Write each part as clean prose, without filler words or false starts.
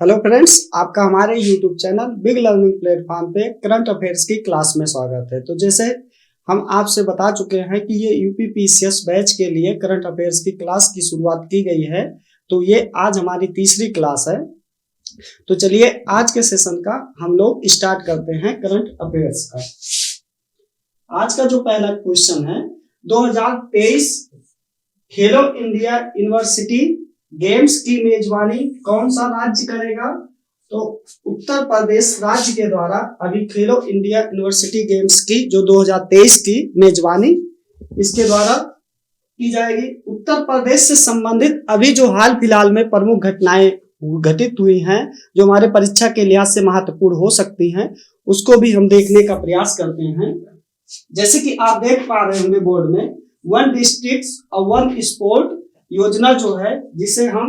Hello friends, आपका हमारे YouTube channel big learning platform पे करंट अफेयर्स की क्लास में स्वागत है। तो जैसे हम आपसे बता चुके हैं कि ये यूपीपीसीएस बैच के लिए करंट अफेयर्स की क्लास की शुरुआत की गई है। तो ये आज हमारी तीसरी क्लास है। तो चलिए आज के सेशन का हम लोग स्टार्ट करते हैं करंट अफेयर्स का। आज का जो पहला क्वेश्चन है, 2023 खेलो इंडिया यूनिवर्सिटी गेम्स की मेजबानी कौन सा राज्य करेगा? तो उत्तर प्रदेश राज्य के द्वारा अभी खेलो इंडिया यूनिवर्सिटी गेम्स की जो 2023 की मेजबानी इसके द्वारा की जाएगी। उत्तर प्रदेश से संबंधित अभी जो हाल फिलहाल में प्रमुख घटनाएं घटित हुई हैं, जो हमारे परीक्षा के लिहाज से महत्वपूर्ण हो सकती हैं, उसको भी हम देखने का प्रयास करते हैं। जैसे कि आप देख पा रहे होंगे बोर्ड में, 1 डिस्ट्रिक्ट और 1 स्पोर्ट योजना जो है, जिसे हम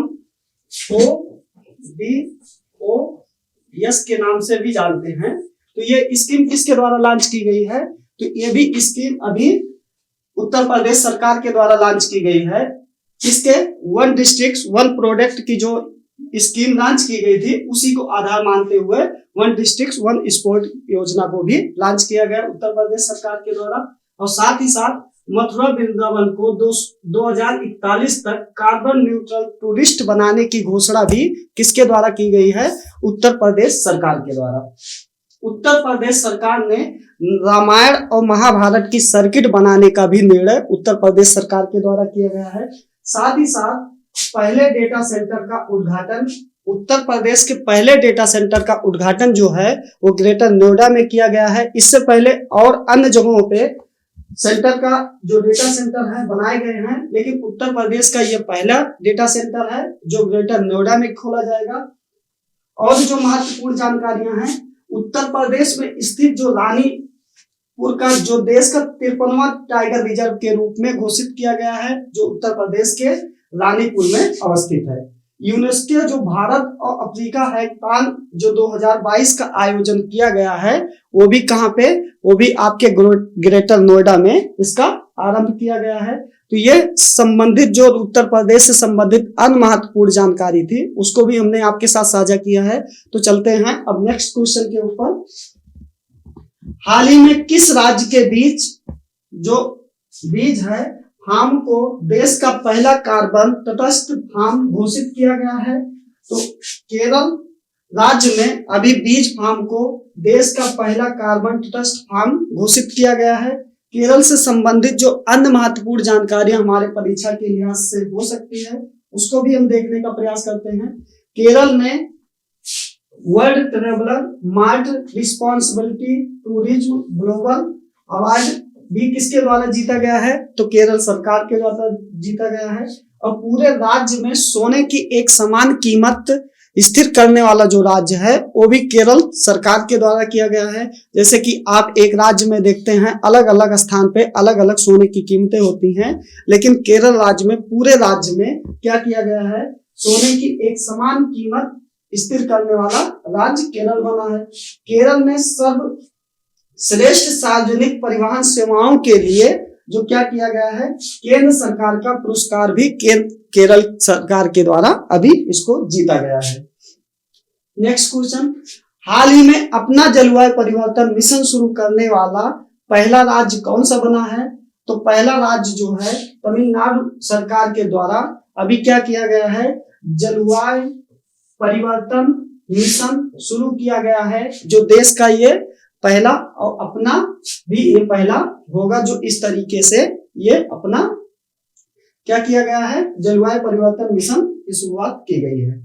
ODOS के नाम से भी जानते हैं। तो ये स्कीम किसके द्वारा लॉन्च की गई है? तो ये भी स्कीम अभी उत्तर प्रदेश सरकार के द्वारा लॉन्च की गई है। इसके 1 डिस्ट्रिक्ट 1 प्रोडक्ट की जो स्कीम लॉन्च की गई थी, उसी को आधार मानते हुए 1 डिस्ट्रिक्ट 1 स्पोर्ट योजना को भी लॉन्च किया गया उत्तर प्रदेश सरकार के द्वारा। और साथ ही साथ मथुरा वृंदावन को 2041 तक कार्बन न्यूट्रल टूरिस्ट बनाने की घोषणा भी किसके द्वारा की गई है? उत्तर प्रदेश सरकार के द्वारा। उत्तर प्रदेश सरकार ने रामायण और महाभारत की सर्किट बनाने का भी निर्णय उत्तर प्रदेश सरकार के द्वारा किया गया है। साथ ही साथ पहले डेटा सेंटर का उद्घाटन, उत्तर प्रदेश के पहले डेटा सेंटर का उद्घाटन जो है वो ग्रेटर नोएडा में किया गया है। इससे पहले और अन्य जगहों पे सेंटर का जो डेटा सेंटर है बनाए गए हैं, लेकिन उत्तर प्रदेश का यह पहला डेटा सेंटर है जो ग्रेटर नोएडा में खोला जाएगा। और जो महत्वपूर्ण जानकारियां हैं, उत्तर प्रदेश में स्थित जो रानीपुर का जो देश का 53वां टाइगर रिजर्व के रूप में घोषित किया गया है, जो उत्तर प्रदेश के रानीपुर में अवस्थित है। यूनेस्को जो भारत और अफ्रीका हैकाथॉन जो 2022 का आयोजन किया गया है, वो भी कहाँ पे? वो भी आपके ग्रेटर नोएडा में इसका आरंभ किया गया है। तो ये संबंधित जो उत्तर प्रदेश से संबंधित अन्य महत्वपूर्ण जानकारी थी, उसको भी हमने आपके साथ साझा किया है। तो चलते हैं अब नेक्स्ट क्वेश्चन के ऊपर। हाल ही में किस राज्य के बीज है फार्म को देश का पहला कार्बन तटस्थ फार्म घोषित किया गया है? तो केरल राज्य में अभी बीज फार्म को देश का पहला कार्बन तटस्थ फार्म घोषित किया गया है। केरल से संबंधित जो अन्य महत्वपूर्ण जानकारियां हमारे परीक्षा के लिहाज से हो सकती है, उसको भी हम देखने का प्रयास करते हैं। केरल ने world traveller mart responsibility tourism global award भी किसके द्वारा जीता गया है? तो केरल सरकार के द्वारा जीता गया है। और पूरे राज्य में सोने की एक समान कीमत स्थिर करने वाला जो राज्य है, वो भी केरल सरकार के द्वारा किया गया है। जैसे कि आप एक राज्य में देखते हैं, अलग अलग स्थान पे अलग अलग सोने की कीमतें होती हैं, लेकिन केरल राज्य में पूरे राज्य में क्या किया गया है? सोने की एक समान कीमत स्थिर करने वाला राज्य केरल बना है। केरल में सर्वश्रेष्ठ सार्वजनिक परिवहन सेवाओं के लिए जो क्या किया गया है? केंद्र सरकार का पुरस्कार भी केरल सरकार के द्वारा अभी इसको जीता गया है। नेक्स्ट क्वेश्चन, हाल ही में अपना जलवायु परिवर्तन मिशन शुरू करने वाला पहला राज्य कौन सा बना है? तो पहला राज्य जो है तमिलनाडु सरकार के द्वारा अभी क्या किया गया है? जलवायु परिवर्तन मिशन शुरू किया गया है, जो देश का ये पहला और अपना भी ये पहला होगा, जो इस तरीके से ये अपना क्या किया गया है? जलवायु परिवर्तन मिशन की शुरुआत की गई है।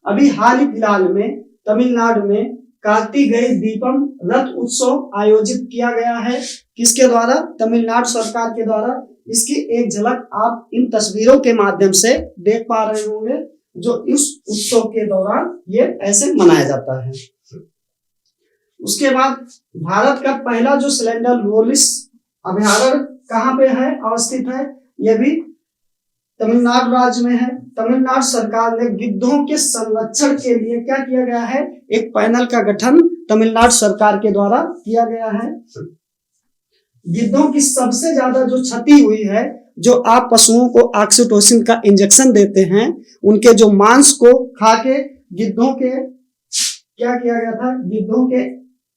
अभी हाल ही फिलहाल में तमिलनाडु में कार्तिकेय दीपम रथ उत्सव आयोजित किया गया है। किसके द्वारा? तमिलनाडु सरकार के द्वारा। इसकी एक झलक आप इन तस्वीरों के माध्यम से देख पा रहे होंगे, जो इस उत्सव के दौरान ये ऐसे मनाया जाता है। उसके बाद भारत का पहला जो सिलेंडर लोलिस अभयारण्य कहाँ पे है अवस्थित है? यह भी तमिलनाडु राज्य में है। तमिलनाडु सरकार ने गिद्धों के संरक्षण के लिए क्या किया गया है? एक पैनल का गठन तमिलनाडु सरकार के द्वारा किया गया है। गिद्धों की सबसे ज्यादा जो क्षति हुई है, जो आप पशुओं को ऑक्सीटोसिन का इंजेक्शन देते हैं, उनके जो मांस को खा के गिद्धों के क्या किया गया था, गिद्धों के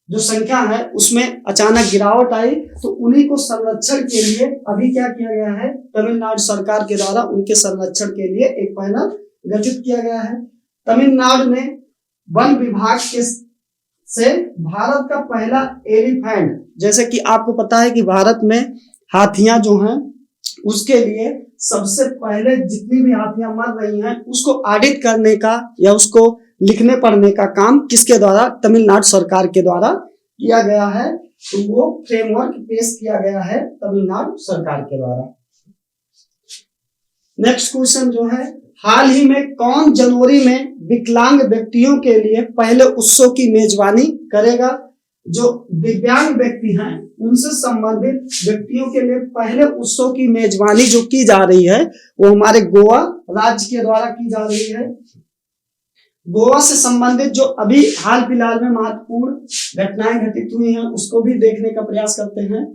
जो संख्या है उसमें अचानक गिरावट आई, तो उन्हीं को संरक्षण के लिए अभी क्या किया गया है, तमिलनाडु सरकार के द्वारा उनके संरक्षण के लिए एक पैनल गठित किया गया है। तमिलनाडु ने वन विभाग के से भारत का पहला एलिफेंट, जैसे कि आपको पता है कि भारत में हाथियां जो हैं उसके लिए सबसे पहले जितनी भी हाथियां मर रही हैं उसको ऑडिट करने का या उसको लिखने पढ़ने का काम किसके द्वारा, तमिलनाडु सरकार के द्वारा किया गया है। तो वो फ्रेमवर्क पेश किया गया है तमिलनाडु सरकार के द्वारा। नेक्स्ट क्वेश्चन जो है, हाल ही में कौन जनवरी में विकलांग व्यक्तियों के लिए पहले उत्सव की मेजबानी करेगा? जो दिव्यांग व्यक्ति हैं उनसे संबंधित व्यक्तियों के लिए पहले उत्सव की मेजबानी जो की जा रही है वो हमारे गोवा राज्य के द्वारा की जा रही है। गोवा से संबंधित जो अभी हाल फिलहाल में महत्वपूर्ण घटनाएं घटित हुई हैं उसको भी देखने का प्रयास करते हैं।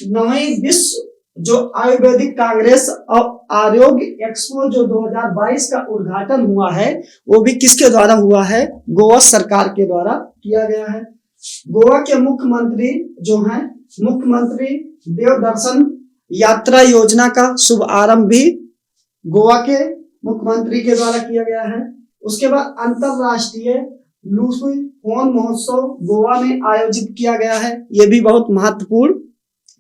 नवीं विश्व जो आयुर्वेदिक कांग्रेस और आरोग्य एक्सपो जो 2022 का उद्घाटन हुआ है वो भी किसके द्वारा हुआ है, गोवा सरकार के द्वारा किया गया है। गोवा के मुख्यमंत्री जो हैं, मुख्यमंत्री देवदर्शन यात्रा योजना का शुभारंभ भी गोवा के मुख्यमंत्री के द्वारा किया गया है। उसके बाद अंतरराष्ट्रीय लूसी फोन महोत्सव गोवा में आयोजित किया गया है। ये भी बहुत महत्वपूर्ण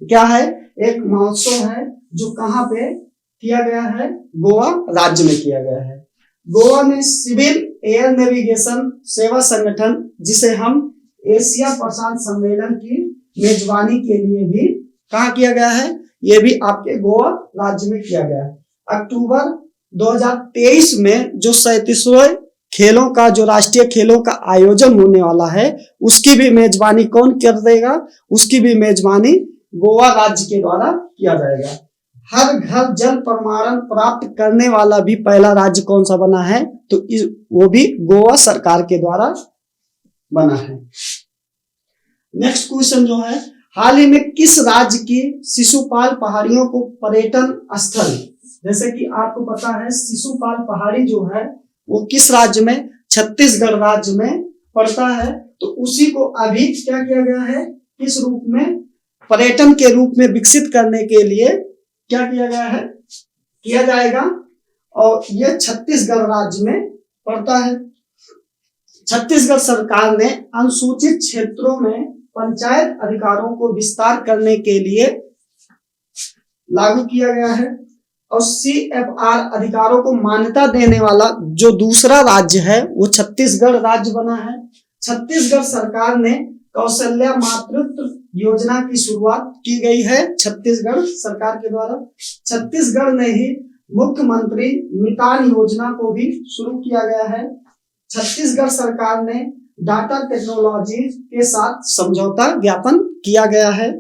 क्या है, एक महोत्सव है जो कहाँ पे किया गया है, गोवा राज्य में किया गया है। गोवा में सिविल एयर नेविगेशन सेवा संगठन जिसे हम एशिया प्रशांत सम्मेलन की मेजबानी के लिए भी कहाँ किया गया है, ये भी आपके गोवा राज्य में किया गया है। अक्टूबर 2023 में जो 37वें खेलों का जो राष्ट्रीय खेलों का आयोजन होने वाला है उसकी भी मेजबानी कौन कर देगा, उसकी भी मेजबानी गोवा राज्य के द्वारा किया जाएगा। हर घर जल प्रमाणन प्राप्त करने वाला भी पहला राज्य कौन सा बना है, तो वो भी गोवा सरकार के द्वारा बना है। नेक्स्ट क्वेश्चन जो है, हाल ही में किस राज्य की शिशुपाल पहाड़ियों को पर्यटन स्थल, जैसे कि आपको पता है शिशुपाल पहाड़ी जो है वो किस राज्य में, छत्तीसगढ़ राज्य में पड़ता है। तो उसी को अभी क्या किया गया है, किस रूप में, पर्यटन के रूप में विकसित करने के लिए क्या किया गया है, किया जाएगा। और ये छत्तीसगढ़ राज्य में पड़ता है। छत्तीसगढ़ सरकार ने अनुसूचित क्षेत्रों में पंचायत अधिकारों को विस्तार करने के लिए लागू किया गया है। और CFR अधिकारों को मान्यता देने वाला जो दूसरा राज्य है वो छत्तीसगढ़ राज्य बना है। छत्तीसगढ़ सरकार ने कौशल्या मातृत्व योजना की शुरुआत की गई है छत्तीसगढ़ सरकार के द्वारा। छत्तीसगढ़ ने ही मुख्यमंत्री मितान योजना को भी शुरू किया गया है। छत्तीसगढ़ सरकार ने डाटा टेक्नोलॉजी के साथ समझौता ज्ञापन किया गया है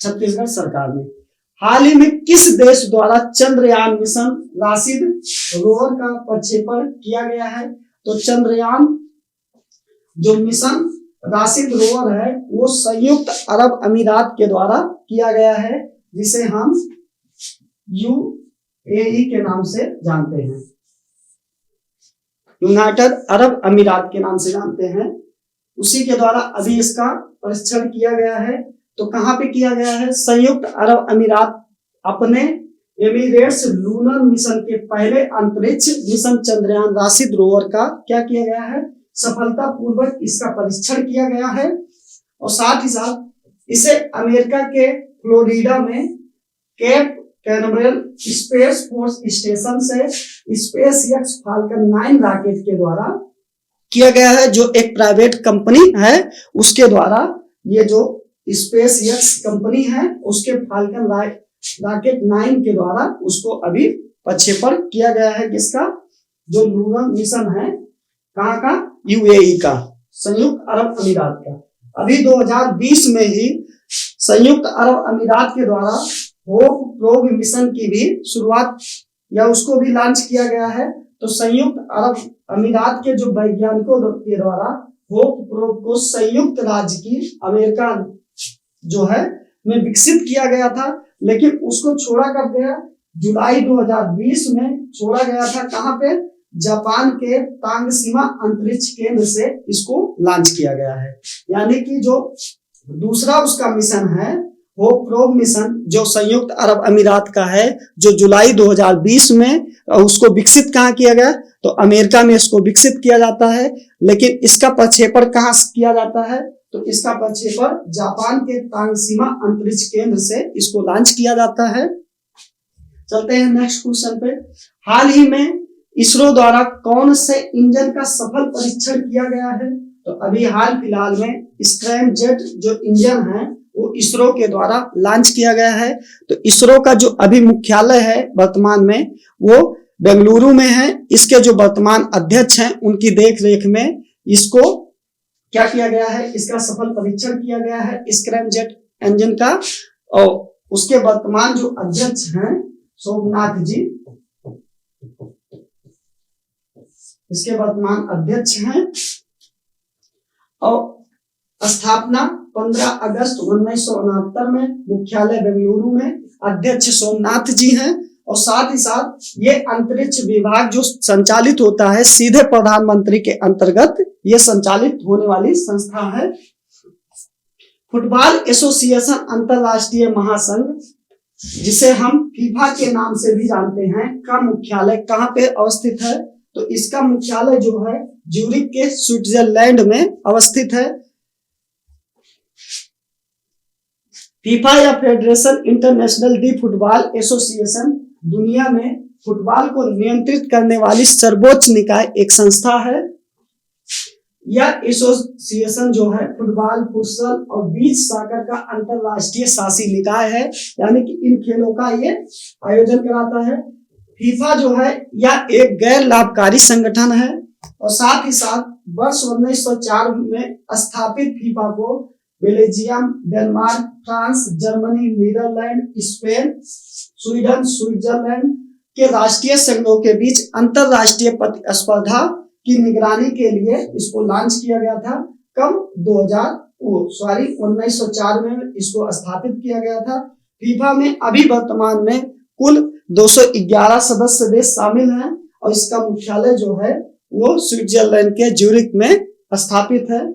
छत्तीसगढ़ सरकार ने। हाल ही में किस देश द्वारा चंद्रयान मिशन राशिद रोवर का प्रक्षेपण किया गया है, तो चंद्रयान जो मिशन राशिद रोवर है वो संयुक्त अरब अमीरात के द्वारा किया गया है, जिसे हम UAE के नाम से जानते हैं, यूनाइटेड अरब अमीरात के नाम से जानते हैं। उसी के द्वारा अभी इसका परीक्षण किया गया है। तो कहां पे किया गया है, संयुक्त अरब अमीरात अपने एमिरेट्स लूनर मिशन के पहले अंतरिक्ष मिशन चंद्रयान राशिद रोवर का क्या किया गया है, सफलतापूर्वक इसका परीक्षण किया गया है। और साथ ही साथ इसे अमेरिका के फ्लोरिडा में केप कैनबरेल स्पेस फोर्स स्टेशन से SpaceX फाल्कन 9 रॉकेट के द्वारा किया गया है, जो एक प्राइवेट कंपनी है उसके द्वारा, ये जो SpaceX कंपनी है उसके फाल्कन रॉकेट 9 के द्वारा उसको अभी प्रक्षेपण किया गया है। किसका, जो लूनर मिशन है, कहाँ का, UAE का, संयुक्त अरब अमीरात का। अभी 2020 में ही संयुक्त अरब अमीरात के द्वारा होप प्रोब मिशन की भी शुरुआत या उसको भी लॉन्च किया गया है। तो संयुक्त अरब अमीरात के जो वैज्ञानिकों के द्वारा होप प्रोब को संयुक्त राज्य की अमेरिका जो है में विकसित किया गया था, लेकिन उसको छोड़ा कब गया, जुलाई 2020 में छोड़ा गया था। कहाँ पे, जापान के तांगशिमा अंतरिक्ष केंद्र से इसको लॉन्च किया गया है। यानी कि जो दूसरा उसका मिशन है वो प्रोब मिशन जो संयुक्त अरब अमीरात का है, जो जुलाई 2020 में उसको विकसित कहाँ किया गया, तो अमेरिका में इसको विकसित किया जाता है। लेकिन इसका प्रक्षेपण कहाँ किया जाता है, तो इसका प्रक्षेपण जापान के तांगशिमा अंतरिक्ष केंद्र से इसको लॉन्च किया जाता है। चलते हैं नेक्स्ट क्वेश्चन पे। हाल ही में इसरो द्वारा कौन से इंजन का सफल परीक्षण किया गया है, तो अभी हाल फिलहाल में स्क्रैमजेट जो इंजन है वो इसरो के द्वारा लॉन्च किया गया है। तो इसरो का जो अभी मुख्यालय है वर्तमान में वो बेंगलुरु में है। इसके जो वर्तमान अध्यक्ष हैं उनकी देख रेख में इसको क्या किया गया है, इसका सफल परीक्षण किया गया है स्क्रैमजेट इंजन का। और उसके वर्तमान जो अध्यक्ष हैं सोमनाथ जी, इसके वर्तमान अध्यक्ष हैं। और स्थापना 15 अगस्त 1969 में, मुख्यालय बेंगलुरु में, अध्यक्ष सोमनाथ जी हैं। और साथ ही साथ ये अंतरिक्ष विभाग जो संचालित होता है सीधे प्रधानमंत्री के अंतर्गत ये संचालित होने वाली संस्था है। फुटबॉल एसोसिएशन अंतरराष्ट्रीय महासंघ, जिसे हम फीफा के नाम से भी जानते हैं, का मुख्यालय कहाँ पे अवस्थित है, तो इसका मुख्यालय जो है ज्यूरिख के स्विट्जरलैंड में अवस्थित है। फीफा या federation international D football association दुनिया में फुटबॉल को नियंत्रित करने वाली सर्वोच्च निकाय एक संस्था है। यह एसोसिएशन जो है फुटबॉल, फुटबॉल और बीच सॉकर का अंतरराष्ट्रीय शासी निकाय है, यानी कि इन खेलों का ये आयोजन कराता है। फीफा जो है यह एक गैर लाभकारी संगठन है और साथ ही साथ वर्ष 1904 में स्थापित फीफा को Belgium, Denmark, France, Germany, Netherlands, Spain, Sweden, Switzerland के राष्ट्रीय संघों के बीच अंतरराष्ट्रीय प्रतिस्पर्धा की निगरानी के लिए इसको लॉन्च किया गया था। कब 1904 में इसको स्थापित किया गया था। फीफा में अभी वर्तमान में कुल 211 सदस्य देश शामिल हैं और इसका मुख्यालय जो है वो स्विट्जरलैंड के ज्यूरिख में स्थापित है।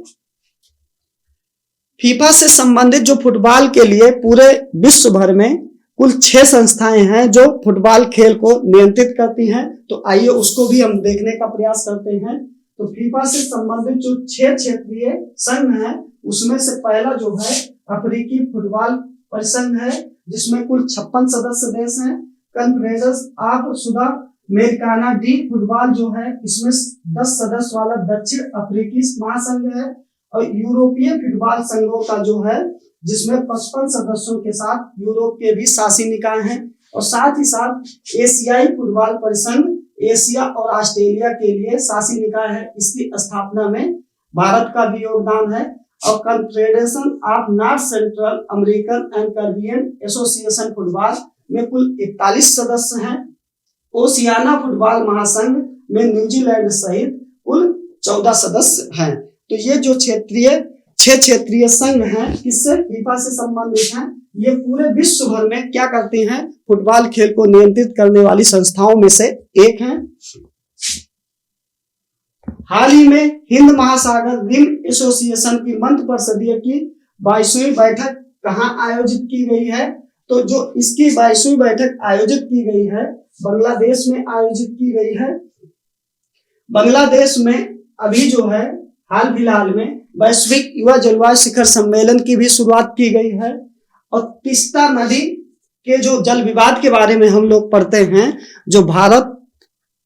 फीफा से संबंधित जो फुटबॉल के लिए पूरे विश्व भर में कुल 6 संस्थाएं हैं जो फुटबॉल खेल को नियंत्रित करती हैं। तो आइए उसको भी हम देखने का प्रयास करते हैं। तो फीफा से संबंधित जो 6 क्षेत्रीय संघ हैं उसमें से पहला जो है अफ्रीकी फुटबॉल परिसंघ है, जिसमें कुल 56 सदस्य देश हैं। Confederation of south Americana D football जो है इसमें 10 सदस्य वाला दक्षिण अफ्रीकी महासंघ है। और यूरोपीय फुटबॉल संघों का जो है जिसमें 55 सदस्यों के साथ यूरोप के भी शासी निकाय हैं। और साथ ही साथ एशियाई फुटबॉल परिसंघ एशिया और ऑस्ट्रेलिया के लिए शासी निकाय है। इसकी स्थापना में भारत का भी योगदान है। और confederation of north central American and Caribbean association football में कुल 41 सदस्य हैं। ओशियाना फुटबॉल महासंघ में न्यूजीलैंड सहित कुल 14 सदस्य हैं। तो ये जो 6 क्षेत्रीय संघ हैं किससे फीफा से संबंधित हैं, ये पूरे विश्व भर में क्या करती हैं, फुटबॉल खेल को नियंत्रित करने वाली संस्थाओं में से एक हैं। हाल ही में हिंद महासागर रिम एसोसिएशन की मंत्रिपरिषदीय की 22वीं बैठक कहाँ आयोजित की गई है, तो जो इसकी 22वीं बैठक आयोजित की गई है बांग्लादेश में आयोजित की गई है। बांग्लादेश में अभी जो है हाल फिलहाल में वैश्विक युवा जलवायु शिखर सम्मेलन की भी शुरुआत की गई है। और तीस्ता नदी के जो जल विवाद के बारे में हम लोग पढ़ते हैं, जो भारत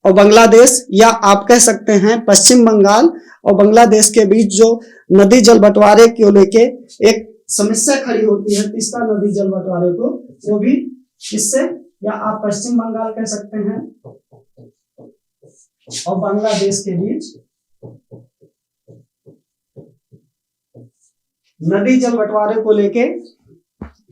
और बांग्लादेश या आप कह सकते हैं पश्चिम बंगाल और बांग्लादेश के बीच जो नदी जल बंटवारे को लेके एक समस्या खड़ी होती है, तीस्ता नदी जल बंटवारे को, वो भी किससे, या आप पश्चिम बंगाल कह सकते हैं और बांग्लादेश के बीच नदी जल बंटवारे को लेके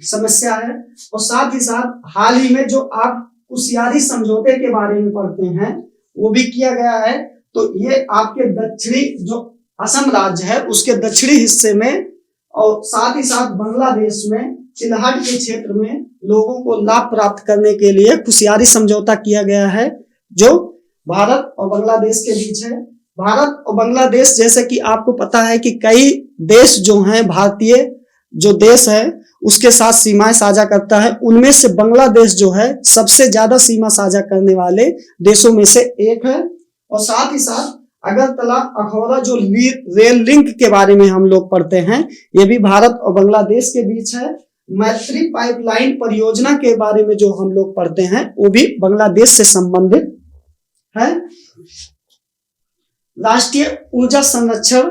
समस्या है। और साथ ही साथ हाल ही में जो आप कुशियारी समझौते के बारे में पढ़ते हैं वो भी किया गया है। तो ये आपके दक्षिणी जो असम राज्य है उसके दक्षिणी हिस्से में और साथ ही साथ बांग्लादेश में चिल्हट के क्षेत्र में लोगों को लाभ प्राप्त करने के लिए कुशियारी समझौता किया गया है, जो भारत और बांग्लादेश के बीच है। भारत और बांग्लादेश, जैसे कि आपको पता है कि कई देश जो हैं, भारतीय जो देश है उसके साथ सीमाएं साझा करता है, उनमें से बांग्लादेश जो है सबसे ज्यादा सीमा साझा करने वाले देशों में से एक है। और साथ ही साथ अगरतला अखौरा जो रेल लिंक के बारे में हम लोग पढ़ते हैं, ये भी भारत और बांग्लादेश के बीच है। मैत्री पाइपलाइन परियोजना के बारे में जो हम लोग पढ़ते हैं वो भी बांग्लादेश से संबंधित है। राष्ट्रीय ऊर्जा संरक्षण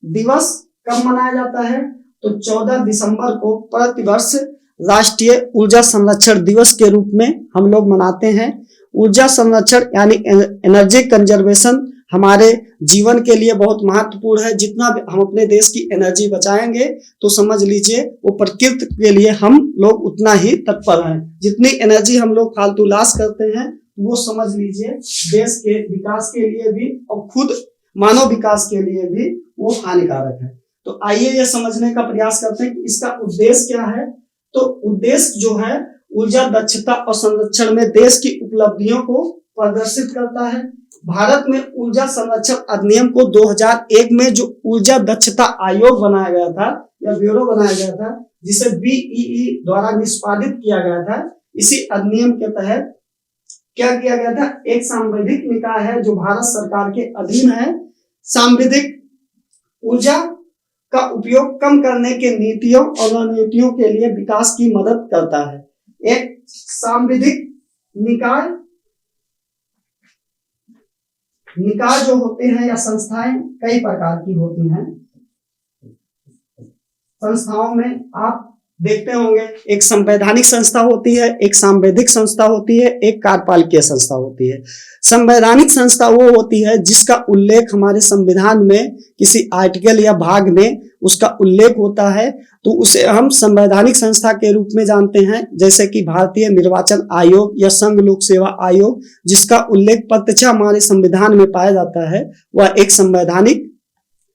दिवस कब मनाया जाता है? तो 14 दिसंबर को प्रतिवर्ष राष्ट्रीय ऊर्जा संरक्षण दिवस के रूप में हम लोग मनाते हैं। ऊर्जा संरक्षण यानी एनर्जी कंजर्वेशन हमारे जीवन के लिए बहुत महत्वपूर्ण है। जितना हम अपने देश की एनर्जी बचाएंगे तो समझ लीजिए वो प्रकृति के लिए हम लोग उतना ही तत्पर हैं। जितनी एनर्जी हम लोग फालतू लॉस करते हैं वो समझ लीजिए देश के विकास के लिए भी और खुद मानव विकास के लिए भी वो हानिकारक है। तो आइए ये समझने का प्रयास करते हैं कि इसका उद्देश्य क्या है। तो उद्देश्य जो है ऊर्जा दक्षता और संरक्षण में देश की उपलब्धियों को प्रदर्शित करता है। भारत में ऊर्जा संरक्षण अधिनियम को 2001 में जो ऊर्जा दक्षता आयोग बनाया गया था या ब्यूरो बनाया गया था, जिसे BEE द्वारा निष्पादित किया गया था, इसी अधिनियम के तहत क्या किया गया था? एक सांविधिक निकाय है जो भारत सरकार के अधीन है। सांविधिक ऊर्जा का उपयोग कम करने के नीतियों और रणनीतियों के लिए विकास की मदद करता है। एक सांविधिक निकाय जो होते हैं या संस्थाएं कई प्रकार की होती हैं। संस्थाओं में आप देखते होंगे एक संवैधानिक संस्था होती है, एक सांविधिक संस्था होती है, एक कार्यपालिकीय संस्था होती है। संवैधानिक संस्था वो होती है जिसका उल्लेख हमारे संविधान में किसी आर्टिकल या भाग में उसका उल्लेख होता है, तो उसे हम संवैधानिक संस्था के रूप में जानते हैं। जैसे कि भारतीय निर्वाचन आयोग या संघ लोक सेवा आयोग, जिसका उल्लेख प्रत्यक्ष हमारे संविधान में पाया जाता है, वह एक संवैधानिक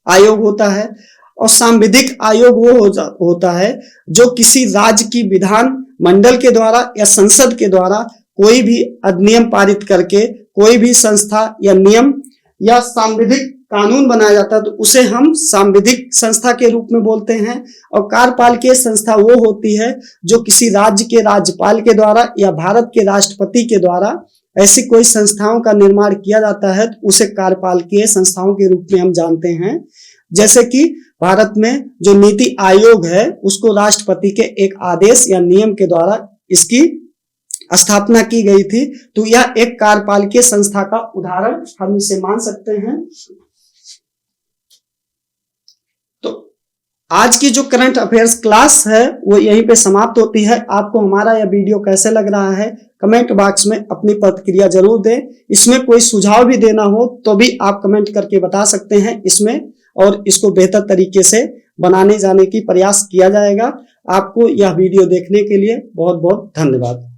आयोग होता है। और सांविधिक आयोग वो होता है जो किसी राज्य की विधान मंडल के द्वारा या संसद के द्वारा कोई भी अधिनियम पारित करके कोई भी संस्था या नियम या सांविधिक कानून बनाया जाता है, तो उसे हम सांविधिक संस्था के रूप में बोलते हैं। और कार्यपालिकीय संस्था वो होती है जो किसी राज्य के राज्यपाल के द्वारा या भारत के राष्ट्रपति के द्वारा ऐसी कोई संस्थाओं का निर्माण किया जाता है, तो उसे कार्यपालिकीय संस्थाओं के रूप में हम जानते हैं। जैसे कि भारत में जो नीति आयोग है उसको राष्ट्रपति के एक आदेश या नियम के द्वारा इसकी स्थापना की गई थी, तो यह एक कार्यपालिकीय संस्था का उदाहरण हम इसे मान सकते हैं। तो आज की जो करंट अफेयर्स क्लास है वो यहीं पे समाप्त होती है। आपको हमारा यह वीडियो कैसे लग रहा है कमेंट बॉक्स में अपनी प्रतिक्रिया जरूर दें। इसमें कोई सुझाव भी देना हो तो भी आप कमेंट करके बता सकते हैं इसमें, और इसको बेहतर तरीके से बनाने जाने की प्रयास किया जाएगा। आपको यह वीडियो देखने के लिए बहुत बहुत धन्यवाद।